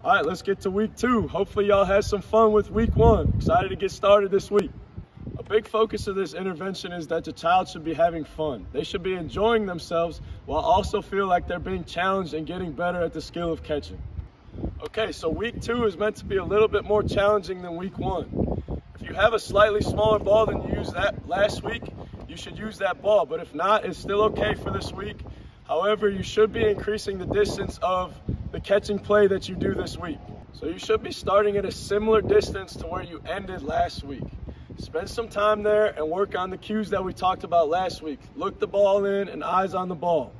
All right, let's get to week 2. Hopefully y'all had some fun with week 1. Excited to get started this week. A big focus of this intervention is that the child should be having fun. They should be enjoying themselves while also feel like they're being challenged and getting better at the skill of catching. Okay, so week 2 is meant to be a little bit more challenging than week 1. If you have a slightly smaller ball than you used that last week, you should use that ball. But if not, it's still okay for this week. However, you should be increasing the distance of the catching play that you do this week. So you should be starting at a similar distance to where you ended last week. Spend some time there and work on the cues that we talked about last week. Look the ball in and eyes on the ball.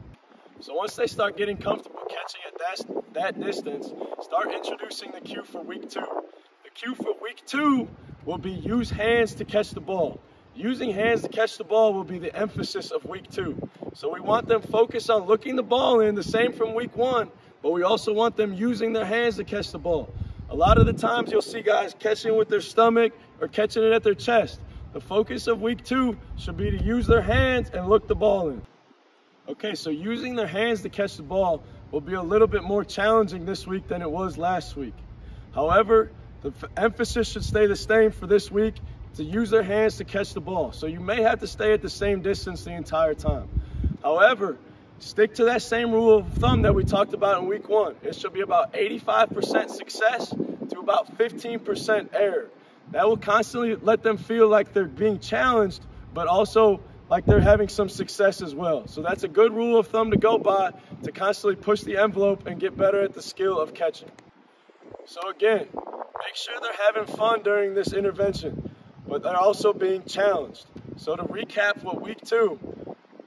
So once they start getting comfortable catching at that distance, start introducing the cue for week 2. The cue for week 2 will be use hands to catch the ball. Using hands to catch the ball will be the emphasis of week 2. So we want them focused on looking the ball in, the same from week 1, but we also want them using their hands to catch the ball. A lot of the times you'll see guys catching with their stomach or catching it at their chest. The focus of week 2 should be to use their hands and look the ball in. Okay, so using their hands to catch the ball will be a little bit more challenging this week than it was last week. However, the emphasis should stay the same for this week, to use their hands to catch the ball. So you may have to stay at the same distance the entire time. However, stick to that same rule of thumb that we talked about in week 1. It should be about 85% success to about 15% error. That will constantly let them feel like they're being challenged, but also like they're having some success as well. So that's a good rule of thumb to go by to constantly push the envelope and get better at the skill of catching. So again, make sure they're having fun during this intervention, but they're also being challenged. So to recap what week 2,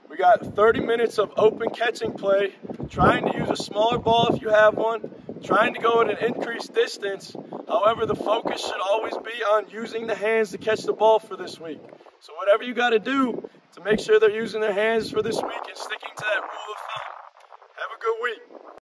we got 30 minutes of open catching play, trying to use a smaller ball if you have one, trying to go at an increased distance. However, the focus should always be on using the hands to catch the ball for this week. So whatever you got to do to make sure they're using their hands for this week and sticking to that rule of thumb. Have a good week.